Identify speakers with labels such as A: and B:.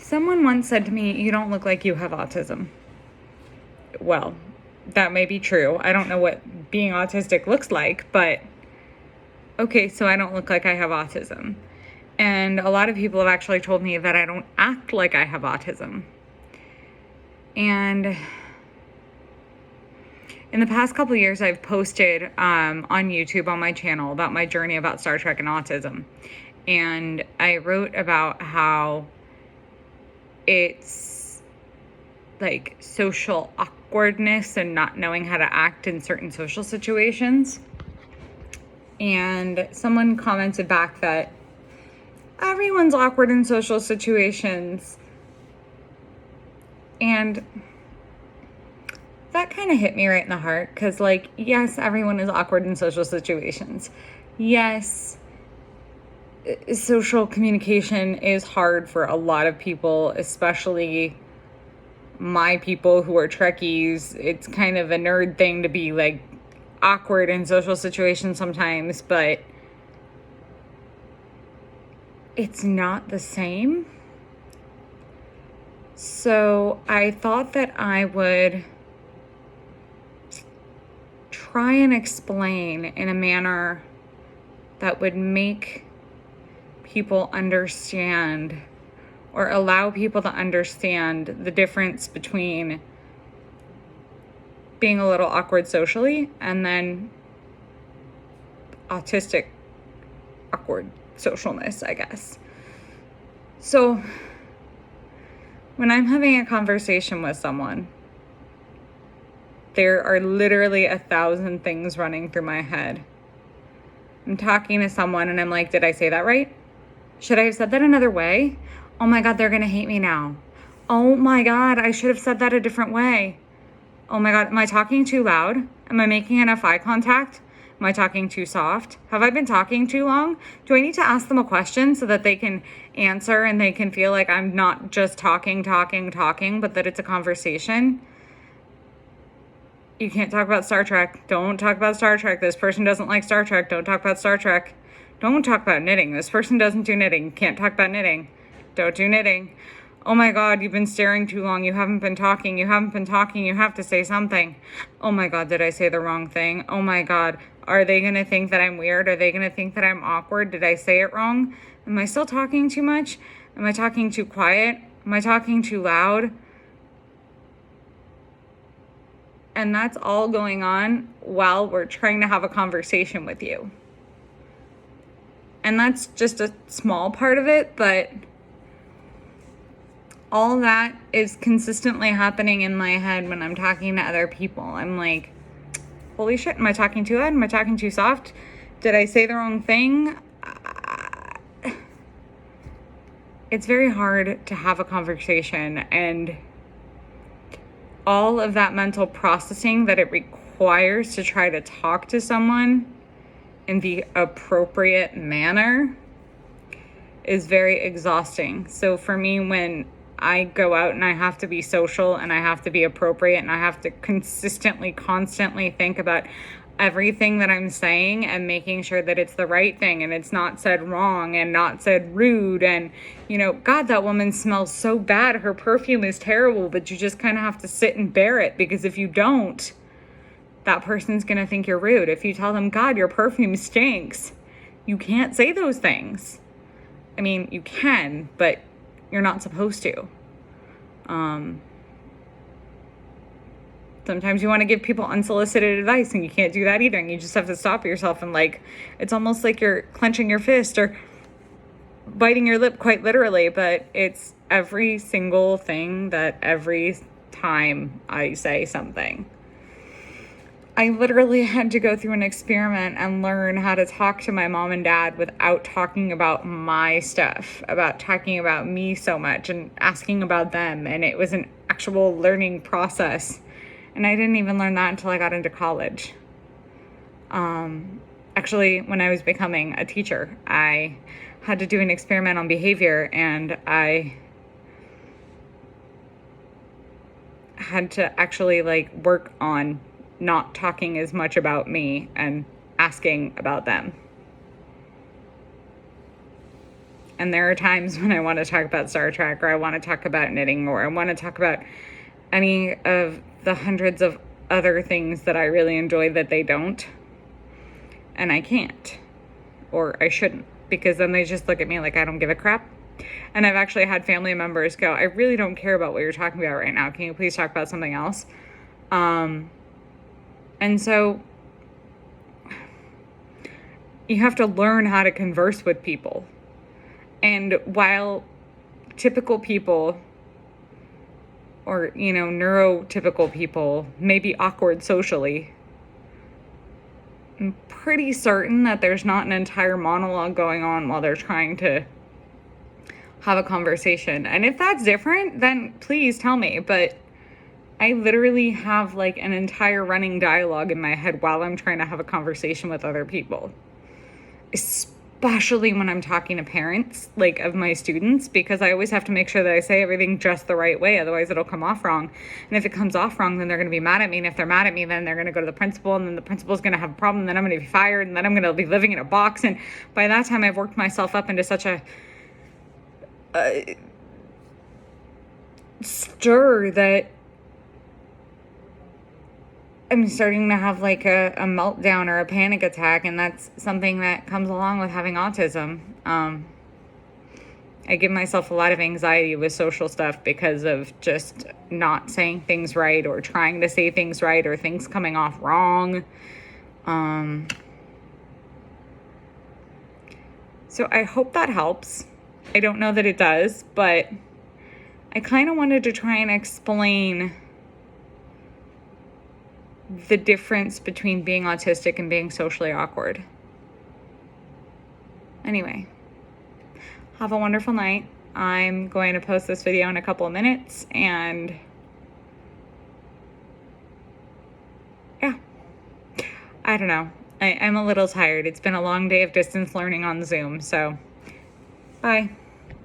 A: Someone once said to me, "You don't look like you have autism." Well, that may be true. I don't know what being autistic looks like, but okay, so I don't look like I have autism. And a lot of people have actually told me that I don't act like I have autism. And in the past couple of years, I've posted on YouTube on my channel about my journey about Star Trek and autism. And I wrote about how it's like social awkwardness and not knowing how to act in certain social situations. And someone commented back that everyone's awkward in social situations. And that kind of hit me right in the heart because, like, yes, everyone is awkward in social situations. Yes, social communication is hard for a lot of people, especially my people who are Trekkies. It's kind of a nerd thing to be, like, awkward in social situations sometimes, but it's not the same. So I thought that I would try and explain in a manner that would make people understand or allow people to understand the difference between being a little awkward socially and then autistic awkward socialness, I guess. So when I'm having a conversation with someone, there are literally 1,000 things running through my head. I'm talking to someone and I'm like, did I say that right? Should I have said that another way? Oh my God, they're gonna hate me now. Oh my God, I should have said that a different way. Oh my God, am I talking too loud? Am I making enough eye contact? Am I talking too soft? Have I been talking too long? Do I need to ask them a question so that they can answer and they can feel like I'm not just talking, but that it's a conversation? You can't talk about Star Trek. Don't talk about Star Trek. This person doesn't like Star Trek. Don't talk about Star Trek. Don't talk about knitting. This person doesn't do knitting. Can't talk about knitting. Don't do knitting. Oh my God, you've been staring too long. You haven't been talking. You haven't been talking. You have to say something. Oh my God, did I say the wrong thing? Oh my God, are they going to think that I'm weird? Are they going to think that I'm awkward? Did I say it wrong? Am I still talking too much? Am I talking too quiet? Am I talking too loud? And that's all going on while we're trying to have a conversation with you. And that's just a small part of it, but all that is consistently happening in my head when I'm talking to other people. I'm like, holy shit, am I talking too loud? Am I talking too soft? Did I say the wrong thing? It's very hard to have a conversation, and all of that mental processing that it requires to try to talk to someone in the appropriate manner is very exhausting. So for me, when I go out and I have to be social and I have to be appropriate and I have to constantly think about everything that I'm saying and making sure that it's the right thing and it's not said wrong and not said rude. And, you know, God, that woman smells so bad. Her perfume is terrible, but you just kind of have to sit and bear it, because if you don't, that person's going to think you're rude. If you tell them, God, your perfume stinks, you can't say those things. I mean, you can, but you're not supposed to. Sometimes you want to give people unsolicited advice and you can't do that either. And you just have to stop yourself and, like, it's almost like you're clenching your fist or biting your lip, quite literally, but it's every single thing that every time I say something. I literally had to go through an experiment and learn how to talk to my mom and dad without talking about my stuff, about talking about me so much and asking about them. And it was an actual learning process. And I didn't even learn that until I got into college. Actually, when I was becoming a teacher, I had to do an experiment on behavior, and I had to actually, like, work on not talking as much about me and asking about them. And there are times when I want to talk about Star Trek, or I want to talk about knitting, or I want to talk about any of the hundreds of other things that I really enjoy that they don't. And I can't, or I shouldn't, because then they just look at me like I don't give a crap. And I've actually had family members go, I really don't care about what you're talking about right now. Can you please talk about something else? And so you have to learn how to converse with people. And while typical people, or, neurotypical people may be awkward socially, I'm pretty certain that there's not an entire monologue going on while they're trying to have a conversation. And if that's different, then please tell me. But I literally have like an entire running dialogue in my head while I'm trying to have a conversation with other people, especially when I'm talking to parents, like, of my students, because I always have to make sure that I say everything just the right way. Otherwise it'll come off wrong. And if it comes off wrong, then they're going to be mad at me. And if they're mad at me, then they're going to go to the principal, and then the principal's going to have a problem. And then I'm going to be fired, and then I'm going to be living in a box. And by that time I've worked myself up into such a stir that I'm starting to have like a meltdown or a panic attack, and that's something that comes along with having autism. I give myself a lot of anxiety with social stuff because of just not saying things right, or trying to say things right, or things coming off wrong. So I hope that helps. I don't know that it does, but I kind of wanted to try and explain the difference between being autistic and being socially awkward. Anyway, have a wonderful night. I'm going to post this video in a couple of minutes, and yeah, I don't know. I'm a little tired. It's been a long day of distance learning on Zoom, so bye.